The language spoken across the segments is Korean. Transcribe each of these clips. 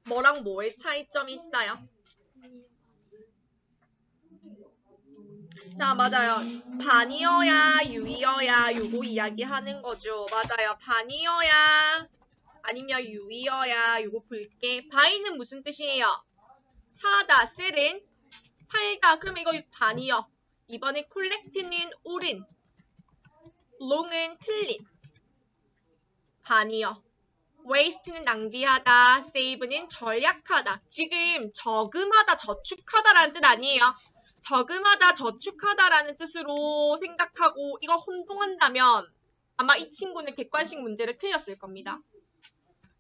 뭐랑 뭐의 차이점이 있어요? 자, 맞아요. 반이어야 유의어야 요거 이야기하는 거죠. 맞아요. 반이어야 아니면 유의어야 요거 볼게. 바이는 무슨 뜻이에요? 사다, 셀은 팔다. 그럼 이거 반이어. 이번에 콜렉트는 옳은, 롱은 틀린. 반이어. waste는 낭비하다, save는 절약하다. 지금 저금하다, 저축하다라는 뜻 아니에요. 저금하다, 저축하다라는 뜻으로 생각하고 이거 혼동한다면 아마 이 친구는 객관식 문제를 틀렸을 겁니다.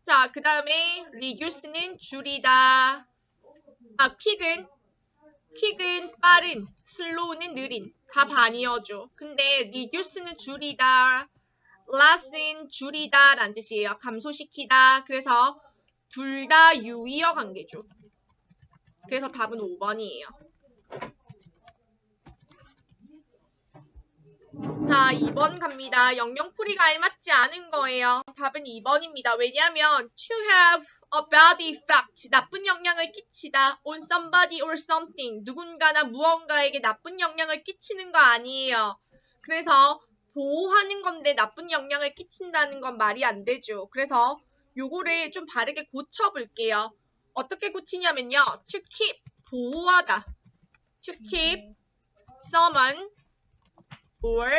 자, 그 다음에 reduce는 줄이다. 퀵은 빠른, slow는 느린. 다 반이어죠. 근데 reduce는 줄이다, less는 줄이다 라는 뜻이에요. 감소시키다. 그래서 둘 다 유의어 관계죠. 그래서 답은 5번이에요. 자, 2번 갑니다. 영영풀이가 알맞지 않은 거예요. 답은 2번입니다. 왜냐하면 to have a bad effect, 나쁜 영향을 끼치다 on somebody or something, 누군가나 무언가에게 나쁜 영향을 끼치는 거 아니에요. 그래서 보호하는 건데 나쁜 영향을 끼친다는 건 말이 안 되죠. 그래서 요거를 좀 바르게 고쳐볼게요. 어떻게 고치냐면요. to keep, 보호하다. to keep someone or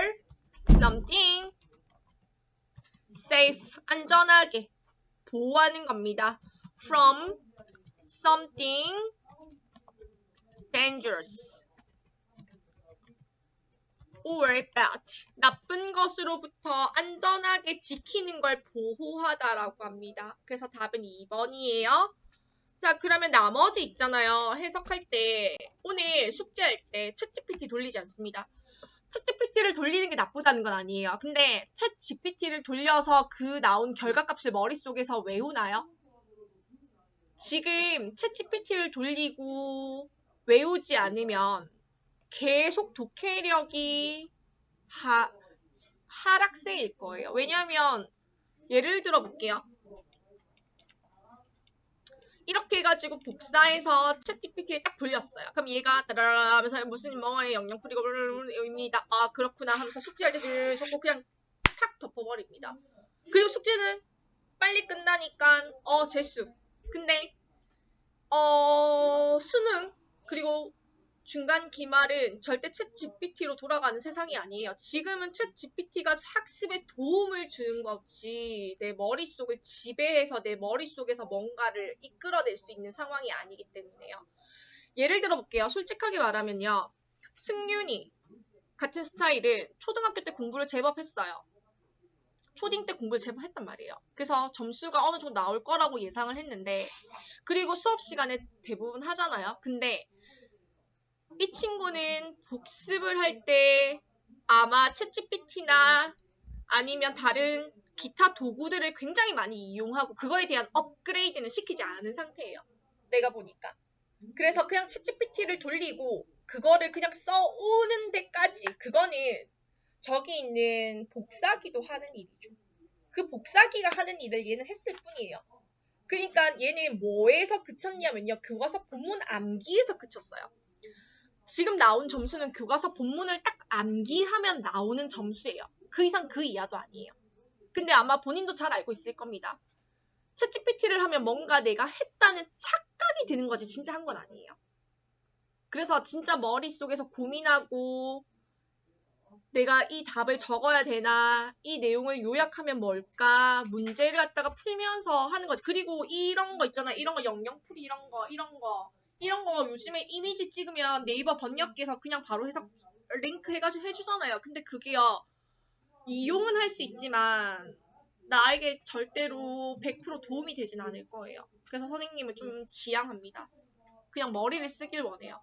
something safe, 안전하게 보호하는 겁니다. from something dangerous or bad, 나쁜 것으로부터 안전하게 지키는 걸 보호하다라고 합니다. 그래서 답은 2번이에요. 자, 그러면 나머지 있잖아요. 해석할 때, 오늘 숙제할 때 챗GPT 돌리지 않습니다. 챗GPT를 돌리는 게 나쁘다는 건 아니에요. 근데 챗GPT를 돌려서 그 나온 결과값을 머릿속에서 외우나요? 지금 챗GPT를 돌리고 외우지 않으면 계속 독해력이 하락세일 거예요. 왜냐하면 예를 들어 볼게요. 이렇게 해가지고 복사해서 챗GPT에 딱 돌렸어요. 그럼 얘가 따라라 하면서 무슨 멍하니 영영풀이가 입니다. 아 그렇구나 하면서 숙제할 때 적고 그냥 탁 덮어버립니다. 그리고 숙제는 빨리 끝나니까 재수. 근데 수능 그리고 중간 기말은 절대 챗GPT로 돌아가는 세상이 아니에요. 지금은 챗GPT가 학습에 도움을 주는 거지 내 머릿속을 지배해서 내 머릿속에서 뭔가를 이끌어낼 수 있는 상황이 아니기 때문에요. 예를 들어 볼게요. 솔직하게 말하면요. 승윤이 같은 스타일은 초등학교 때 공부를 제법 했어요. 초딩 때 공부를 제법 했단 말이에요. 그래서 점수가 어느 정도 나올 거라고 예상을 했는데 그리고 수업 시간에 대부분 하잖아요. 근데 이 친구는 복습을 할 때 아마 챗GPT나 아니면 다른 기타 도구들을 굉장히 많이 이용하고 그거에 대한 업그레이드는 시키지 않은 상태예요. 내가 보니까. 그래서 그냥 챗GPT를 돌리고 그거를 그냥 써오는 데까지 그거는 저기 있는 복사기도 하는 일이죠. 그 복사기가 하는 일을 얘는 했을 뿐이에요. 그러니까 얘는 뭐에서 그쳤냐면요. 교과서 본문 암기에서 그쳤어요. 지금 나온 점수는 교과서 본문을 딱 암기하면 나오는 점수예요. 그 이상 그 이하도 아니에요. 근데 아마 본인도 잘 알고 있을 겁니다. 챗GPT를 하면 뭔가 내가 했다는 착각이 드는 거지 진짜 한 건 아니에요. 그래서 진짜 머릿속에서 고민하고 내가 이 답을 적어야 되나, 이 내용을 요약하면 뭘까, 문제를 갖다가 풀면서 하는 거지. 그리고 이런 거 있잖아. 이런 거 영영풀이 이런 거 요즘에 이미지 찍으면 네이버 번역기에서 그냥 바로 해석 링크 해가지고 해주잖아요. 근데 그게요. 이용은 할 수 있지만 나에게 절대로 100% 도움이 되진 않을 거예요. 그래서 선생님은 좀 지양합니다. 그냥 머리를 쓰길 원해요.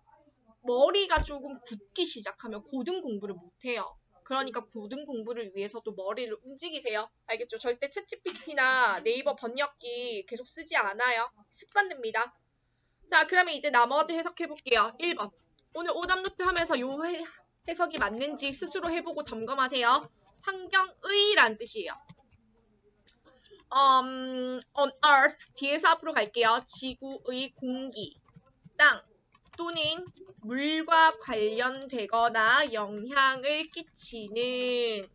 머리가 조금 굳기 시작하면 고등 공부를 못해요. 그러니까 고등 공부를 위해서도 머리를 움직이세요. 알겠죠? 절대 챗GPT나 네이버 번역기 계속 쓰지 않아요. 습관됩니다. 자, 그러면 이제 나머지 해석해볼게요. 1번. 오늘 오답노트 하면서 요 해석이 맞는지 스스로 해보고 점검하세요. 환경의란 뜻이에요. on earth 뒤에서 앞으로 갈게요. 지구의 공기, 땅 또는 물과 관련되거나 영향을 끼치는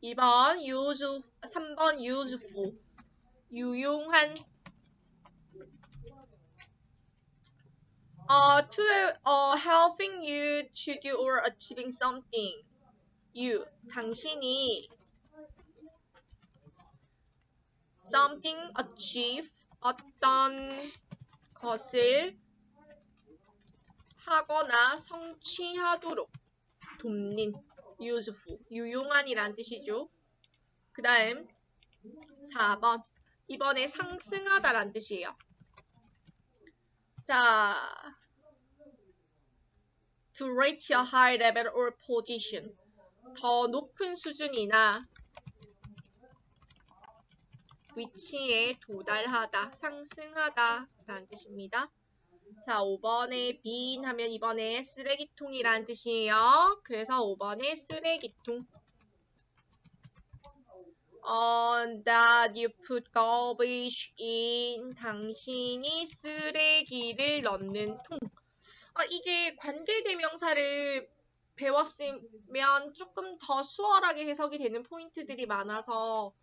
2번 use, 3번 useful 유용한 to helping you to do or achieving something you 당신이 something achieve 어떤 것을 하거나 성취하도록 돕는 useful 유용한이란 뜻이죠. 그 다음 4번 이번에 상승하다란 뜻이에요. 자, to reach a high level or position 더 높은 수준이나 위치에 도달하다, 상승하다 라는 뜻입니다. 자, 5번에 bin 하면 이번에 쓰레기통이라는 뜻이에요. 그래서 5번에 쓰레기통. That you put garbage in. 당신이 쓰레기를 넣는 통. 이게 관계대명사를 배웠으면 조금 더 수월하게 해석이 되는 포인트들이 많아서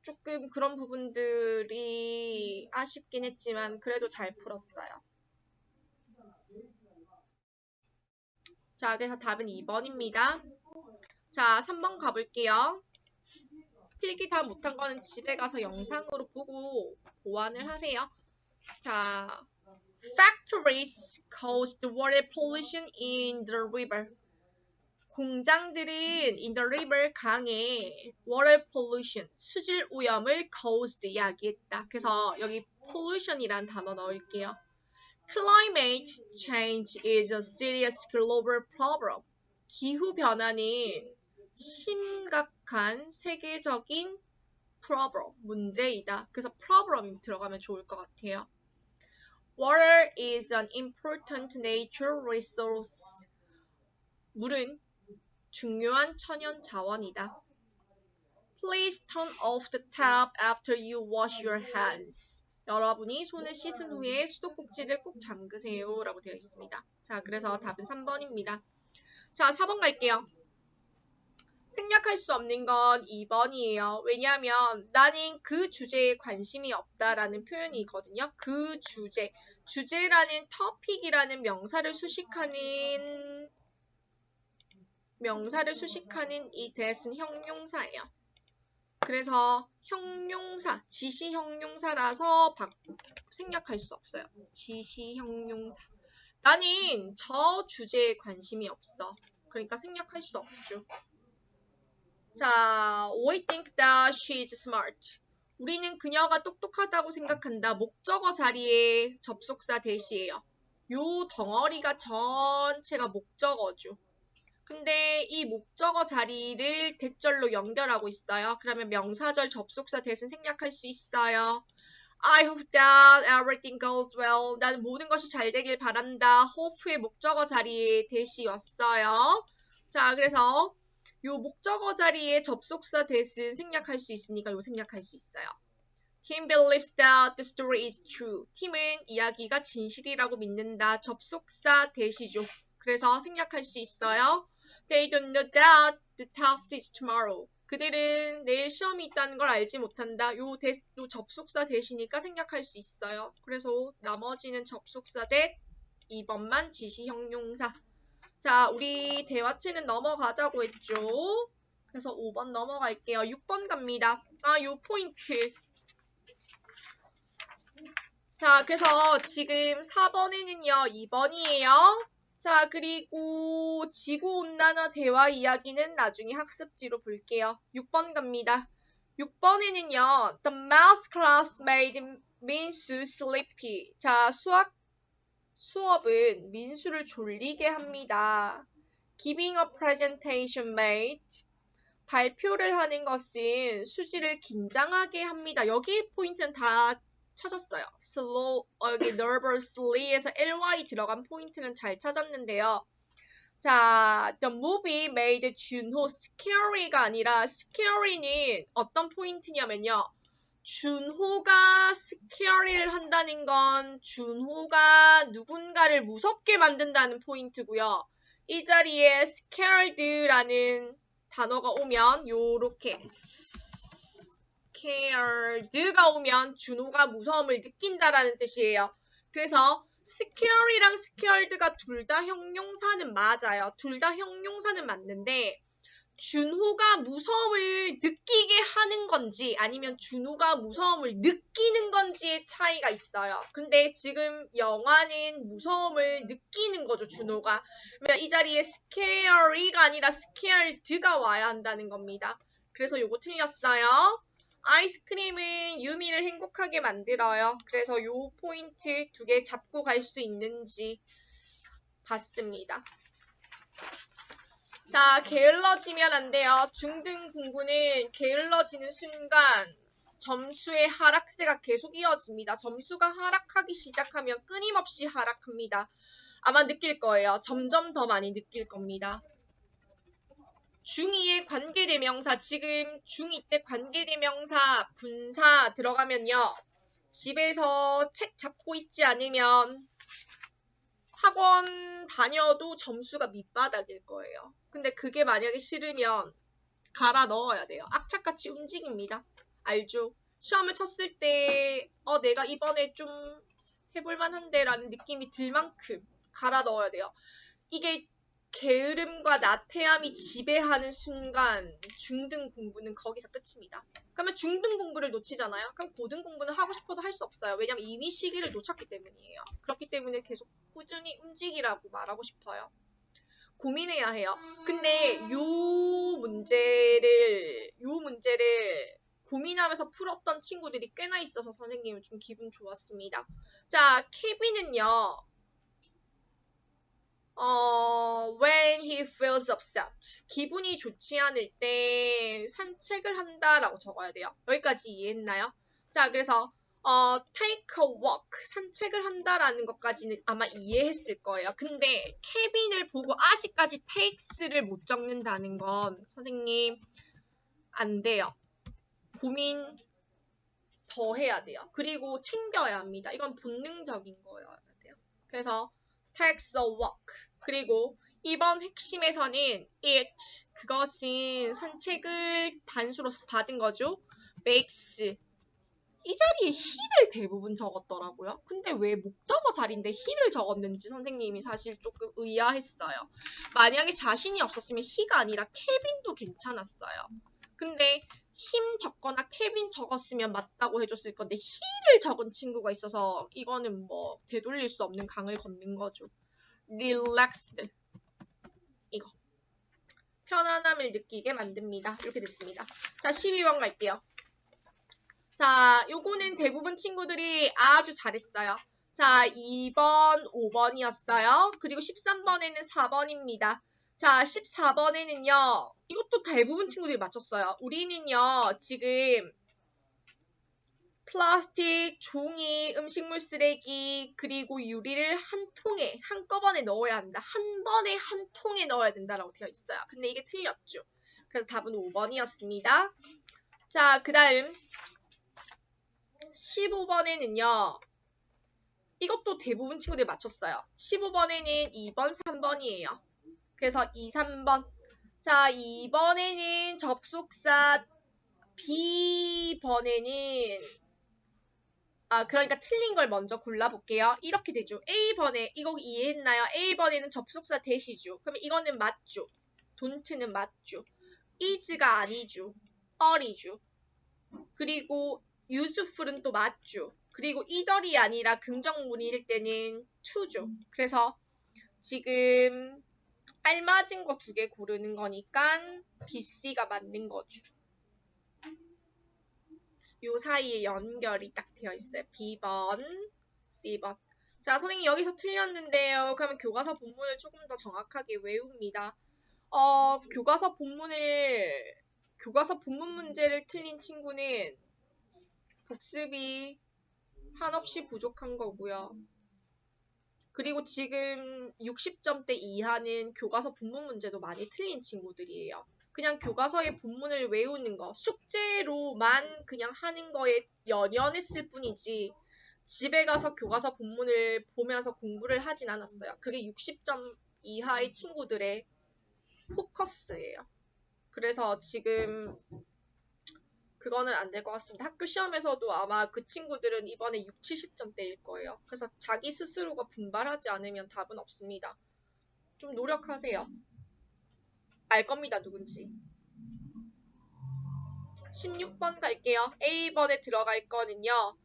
조금 그런 부분들이 아쉽긴 했지만 그래도 잘 풀었어요. 자, 그래서 답은 2번입니다. 자, 3번 가볼게요. 필기 다 못한 거는 집에 가서 영상으로 보고 보완을 하세요. 자, factories cause the water pollution in the river. 공장들은 in the river 강에 water pollution 수질 오염을 caused 야기했다. 그래서 여기 pollution이란 단어 넣을게요. Climate change is a serious global problem. 기후 변화는 심각한 세계적인 problem, 문제이다. 그래서 problem이 들어가면 좋을 것 같아요. Water is an important natural resource. 물은 중요한 천연 자원이다. Please turn off the tap after you wash your hands. 여러분이 손을 씻은 후에 수도꼭지를 꼭 잠그세요 라고 되어 있습니다. 자, 그래서 답은 3번입니다. 자, 4번 갈게요. 생략할 수 없는 건 2번이에요. 왜냐하면 나는 그 주제에 관심이 없다라는 표현이 있거든요. 그 주제. 주제라는 topic이라는 명사를 수식하는 이 that은 형용사예요. 그래서 형용사, 지시 형용사라서 생략할 수 없어요. 지시 형용사. 나는 저 주제에 관심이 없어. 그러니까 생략할 수 없죠. 자, we think that she is smart. 우리는 그녀가 똑똑하다고 생각한다. 목적어 자리에 접속사 대시예요. 요 덩어리가 전체가 목적어죠. 근데 이 목적어 자리를 대절로 연결하고 있어요. 그러면 명사절 접속사 대신 생략할 수 있어요. I hope that everything goes well. 나는 모든 것이 잘 되길 바란다. hope의 목적어 자리에 대시 왔어요. 자, 그래서 요 목적어 자리에 접속사 대신 생략할 수 있으니까 요 생략할 수 있어요. Tim believes that the story is true. 팀은 이야기가 진실이라고 믿는다. 접속사 대시죠. 그래서 생략할 수 있어요. They don't know that the test is tomorrow. 그들은 내일 시험이 있다는 걸 알지 못한다. 요 접속사 대시니까 생략할 수 있어요. 그래서 나머지는 접속사 대 2번만 지시 형용사. 자, 우리 대화체는 넘어가자고 했죠. 그래서 5번 넘어갈게요. 6번 갑니다. 요 포인트. 자, 그래서 지금 4번에는요, 2번이에요. 자, 그리고 지구온난화 대화 이야기는 나중에 학습지로 볼게요. 6번 갑니다. 6번에는요, The math class made 민수 sleepy. 자, 수업은 민수를 졸리게 합니다. Giving a presentation made. 발표를 하는 것은 수지를 긴장하게 합니다. 여기 포인트는 다 찾았어요. slow, 여기 nervously에서 ly 들어간 포인트는 잘 찾았는데요. 자, the movie made 준호 scary가 아니라 scary는 어떤 포인트냐면요. 준호가 스케어리를 한다는 건 준호가 누군가를 무섭게 만든다는 포인트고요. 이 자리에 scared라는 단어가 오면 요렇게 scared가 오면 준호가 무서움을 느낀다라는 뜻이에요. 그래서 scare이랑 scared가 둘 다 형용사는 맞아요. 둘 다 형용사는 맞는데 준호가 무서움을 느끼게 하는 건지 아니면 준호가 무서움을 느끼는 건지의 차이가 있어요. 근데 지금 영화는 무서움을 느끼는 거죠, 준호가. 이 자리에 scary가 아니라 scared가 와야 한다는 겁니다. 그래서 요거 틀렸어요. 아이스크림은 유미를 행복하게 만들어요. 그래서 요 포인트 2개 잡고 갈 수 있는지 봤습니다. 자, 게을러지면 안 돼요. 중등 공부는 게을러지는 순간 점수의 하락세가 계속 이어집니다. 점수가 하락하기 시작하면 끊임없이 하락합니다. 아마 느낄 거예요. 점점 더 많이 느낄 겁니다. 중2의 관계대명사, 지금 중2 때 관계대명사, 분사 들어가면요. 집에서 책 잡고 있지 않으면 학원 다녀도 점수가 밑바닥일 거예요. 근데 그게 만약에 싫으면 갈아 넣어야 돼요. 악착같이 움직입니다. 알죠? 시험을 쳤을 때 내가 이번에 좀 해볼만한데 라는 느낌이 들 만큼 갈아 넣어야 돼요. 이게 게으름과 나태함이 지배하는 순간 중등 공부는 거기서 끝입니다. 그러면 중등 공부를 놓치잖아요. 그럼 고등 공부는 하고 싶어도 할 수 없어요. 왜냐면 이미 시기를 놓쳤기 때문이에요. 그렇기 때문에 계속 꾸준히 움직이라고 말하고 싶어요. 고민해야 해요. 근데 요 문제를 고민하면서 풀었던 친구들이 꽤나 있어서 선생님은 좀 기분 좋았습니다. 자, 케빈은요. when he feels upset. 기분이 좋지 않을 때 산책을 한다라고 적어야 돼요. 여기까지 이해했나요? 자, 그래서 take a walk. 산책을 한다라는 것까지는 아마 이해했을 거예요. 근데 케빈을 보고 아직까지 takes를 못 적는다는 건 선생님 안 돼요. 고민 더 해야 돼요. 그리고 챙겨야 합니다. 이건 본능적인 거여야 돼요. 그래서 takes a walk. 그리고 이번 핵심에서는 it, 그것은 산책을 단수로 받은 거죠. makes. 이 자리에 he를 대부분 적었더라고요. 근데 왜 목적어 자리인데 he를 적었는지 선생님이 사실 조금 의아했어요. 만약에 자신이 없었으면 he가 아니라 케빈도 괜찮았어요. 근데 힘 적거나 케빈 적었으면 맞다고 해줬을 건데 he를 적은 친구가 있어서 이거는 뭐 되돌릴 수 없는 강을 걷는 거죠. relaxed. 이거. 편안함을 느끼게 만듭니다. 이렇게 됐습니다. 자, 12번 갈게요. 자, 요거는 대부분 친구들이 아주 잘했어요. 자, 2번, 5번이었어요. 그리고 13번에는 4번입니다. 자, 14번에는요. 이것도 대부분 친구들이 맞췄어요. 우리는요. 지금 플라스틱, 종이, 음식물 쓰레기, 그리고 유리를 한 통에, 한꺼번에 넣어야 한다. 한 번에 한 통에 넣어야 된다라고 되어 있어요. 근데 이게 틀렸죠. 그래서 답은 5번이었습니다. 자, 그 다음 15번에는요. 이것도 대부분 친구들이 맞췄어요. 15번에는 2번, 3번이에요. 그래서 2, 3번. 자, 2번에는 접속사, B번에는 그러니까 틀린 걸 먼저 골라볼게요. 이렇게 되죠. A번에, 이거 이해했나요? A번에는 접속사 대시죠. 그러면 이거는 맞죠. don't는 맞죠. is가 아니죠. are이죠. 그리고 useful은 또 맞죠. 그리고 either이 아니라 긍정문일 때는 to죠. 그래서 지금 알맞은 거 2개 고르는 거니까 B, C가 맞는 거죠. 요 사이에 연결이 딱 되어 있어요. B번, C번. 자, 선생님 여기서 틀렸는데요. 그러면 교과서 본문을 조금 더 정확하게 외웁니다. 교과서 본문 문제를 틀린 친구는 복습이 한없이 부족한 거고요. 그리고 지금 60점대 이하는 교과서 본문 문제도 많이 틀린 친구들이에요. 그냥 교과서의 본문을 외우는 거, 숙제로만 그냥 하는 거에 연연했을 뿐이지 집에 가서 교과서 본문을 보면서 공부를 하진 않았어요. 그게 60점 이하의 친구들의 포커스예요. 그래서 지금 그거는 안 될 것 같습니다. 학교 시험에서도 아마 그 친구들은 이번에 6, 70점대일 거예요. 그래서 자기 스스로가 분발하지 않으면 답은 없습니다. 좀 노력하세요. 알 겁니다, 누군지. 16번 갈게요. A번에 들어갈 거는요.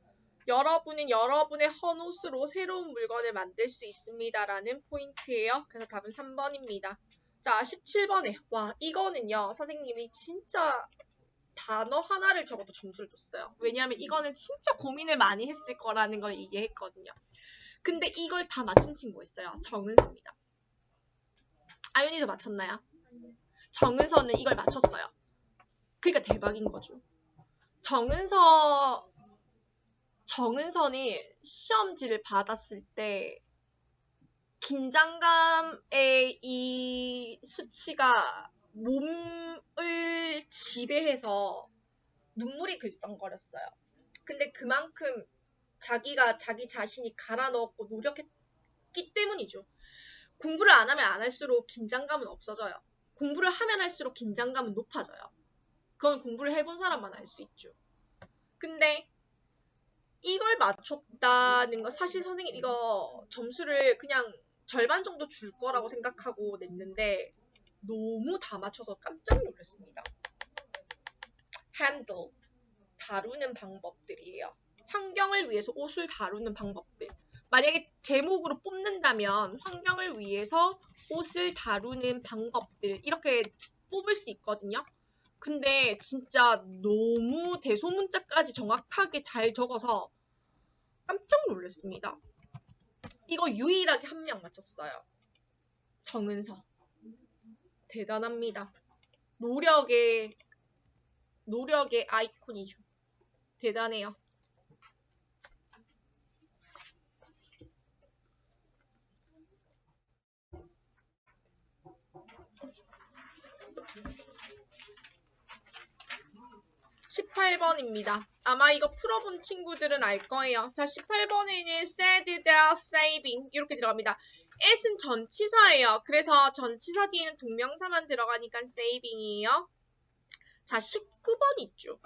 여러분은 여러분의 헌옷으로 새로운 물건을 만들 수 있습니다. 라는 포인트예요. 그래서 답은 3번입니다. 자, 17번에. 와, 이거는요. 선생님이 진짜 단어 하나를 적어도 점수를 줬어요. 왜냐하면 이거는 진짜 고민을 많이 했을 거라는 걸 이해했거든요. 근데 이걸 다 맞춘 친구가 있어요. 정은서입니다. 아윤이도 맞췄나요? 정은서는 이걸 맞췄어요. 그러니까 대박인 거죠. 정은서는 시험지를 받았을 때 긴장감의 이 수치가 몸을 지배해서 눈물이 글썽거렸어요. 근데 그만큼 자기가 자기 자신이 갈아 넣었고 노력했기 때문이죠. 공부를 안 하면 안 할수록 긴장감은 없어져요. 공부를 하면 할수록 긴장감은 높아져요. 그건 공부를 해본 사람만 알 수 있죠. 근데 이걸 맞췄다는 거 사실 선생님 이거 점수를 그냥 절반 정도 줄 거라고 생각하고 냈는데 너무 다 맞춰서 깜짝 놀랐습니다. handle 다루는 방법들이에요. 환경을 위해서 옷을 다루는 방법들. 만약에 제목으로 뽑는다면 환경을 위해서 옷을 다루는 방법들 이렇게 뽑을 수 있거든요. 근데 진짜 너무 대소문자까지 정확하게 잘 적어서 깜짝 놀랐습니다. 이거 유일하게 한 명 맞췄어요. 정은서. 대단합니다. 노력의 아이콘이죠. 대단해요. (18번입니다) 아마 이거 풀어본 친구들은 알 거예요. 자, 18번에는 said they're saving 이렇게 들어갑니다. at은 전치사예요. 그래서 전치사 뒤에는 동명사만 들어가니까 saving이에요. 자, 19번 있죠.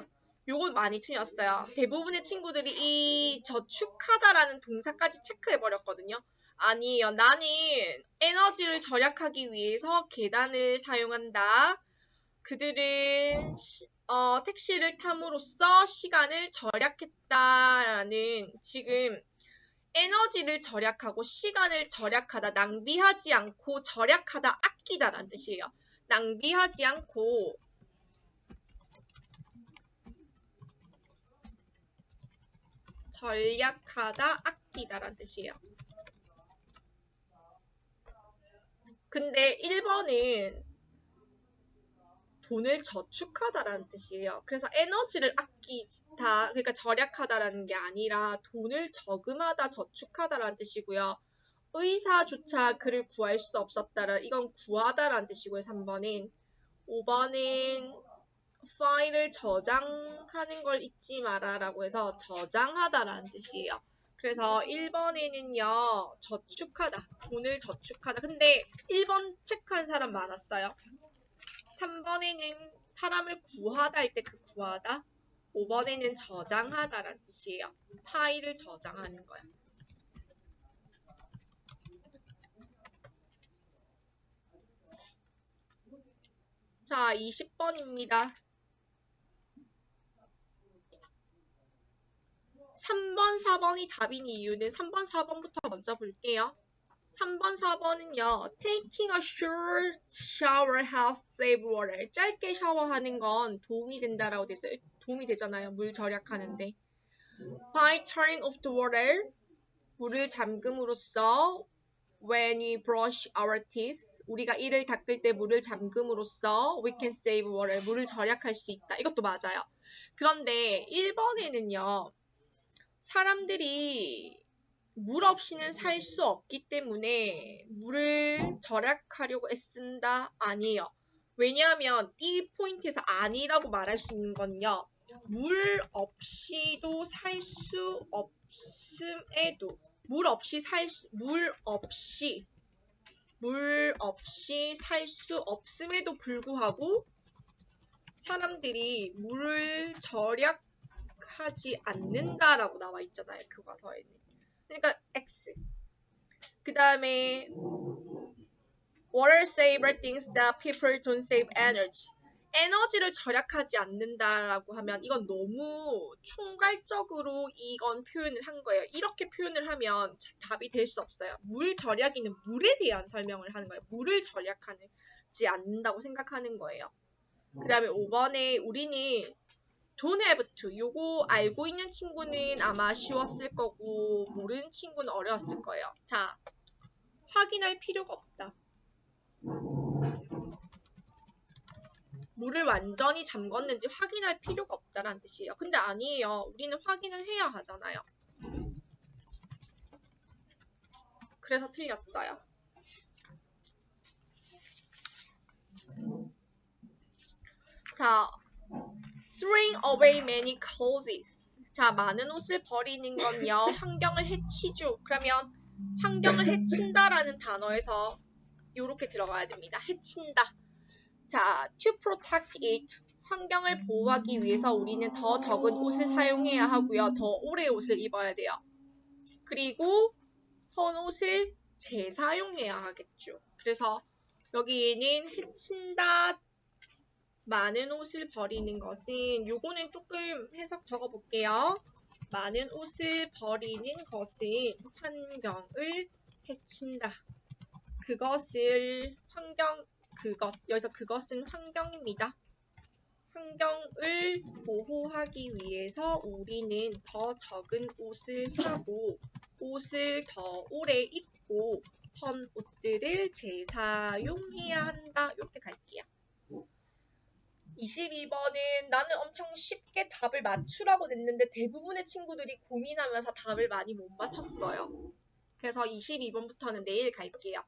요걸 많이 틀렸어요. 대부분의 친구들이 이 저축하다라는 동사까지 체크해버렸거든요. 아니에요. 나는 에너지를 절약하기 위해서 계단을 사용한다. 그들은 택시를 탐으로써 시간을 절약했다라는 지금 에너지를 절약하고 시간을 절약하다, 낭비하지 않고 절약하다, 아끼다라는 뜻이에요. 낭비하지 않고 절약하다, 아끼다라는 뜻이에요. 근데 1번은 돈을 저축하다라는 뜻이에요. 그래서 에너지를 아끼다, 그러니까 절약하다라는 게 아니라 돈을 저금하다, 저축하다라는 뜻이고요. 의사조차 그를 구할 수 없었다라, 이건 구하다라는 뜻이고요. 3번은. 5번은 파일을 저장하는 걸 잊지 마라라고 해서 저장하다라는 뜻이에요. 그래서 1번에는요, 저축하다, 돈을 저축하다. 근데 1번 체크한 사람 많았어요. 3번에는 사람을 구하다 할 때 그 구하다, 5번에는 저장하다라는 뜻이에요. 파일을 저장하는 거예요. 자, 20번입니다. 3번, 4번이 답인 이유는 3번, 4번부터 먼저 볼게요. 3번, 4번은요. Taking a short shower helps save water. 짧게 샤워하는 건 도움이 된다라고 돼 있어요. 도움이 되잖아요. 물 절약하는데. By turning off the water. 물을 잠금으로써 when we brush our teeth. 우리가 이를 닦을 때 물을 잠금으로써 we can save water. 물을 절약할 수 있다. 이것도 맞아요. 그런데 1번에는요. 사람들이 물 없이는 살 수 없기 때문에 물을 절약하려고 애쓴다? 아니에요. 왜냐하면 이 포인트에서 아니라고 말할 수 있는 건요. 물 없이도 살 수 없음에도 물 없이 살 수 없음에도 불구하고 사람들이 물을 절약하지 않는다라고 나와 있잖아요. 교과서에는. 그러니까 X. 그 다음에 Water saver thinks that people don't save energy. 에너지를 절약하지 않는다라고 하면 이건 너무 총괄적으로 이건 표현을 한 거예요. 이렇게 표현을 하면 답이 될 수 없어요. 물 절약이는 물에 대한 설명을 하는 거예요. 물을 절약하지 않는다고 생각하는 거예요. 그 다음에 5번에 우리는 don't have to. 요거 알고 있는 친구는 아마 쉬웠을 거고 모르는 친구는 어려웠을 거예요. 자, 확인할 필요가 없다. 물을 완전히 잠궜는지 확인할 필요가 없다는 뜻이에요. 근데 아니에요. 우리는 확인을 해야 하잖아요. 그래서 틀렸어요. 자, throwing away many clothes. 자, 많은 옷을 버리는 건요. 환경을 해치죠. 그러면 환경을 해친다라는 단어에서 이렇게 들어가야 됩니다. 해친다. 자, to protect it. 환경을 보호하기 위해서 우리는 더 적은 옷을 사용해야 하고요. 더 오래 옷을 입어야 돼요. 그리고 헌 옷을 재사용해야 하겠죠. 그래서 여기에는 해친다, 많은 옷을 버리는 것은 요거는 조금 해석 적어볼게요. 많은 옷을 버리는 것은 환경을 해친다. 여기서 그것은 환경입니다. 환경을 보호하기 위해서 우리는 더 적은 옷을 사고 옷을 더 오래 입고 헌 옷들을 재사용해야 한다. 이렇게 갈게요. 22번은 나는 엄청 쉽게 답을 맞추라고 냈는데 대부분의 친구들이 고민하면서 답을 많이 못 맞췄어요. 그래서 22번부터는 내일 갈게요.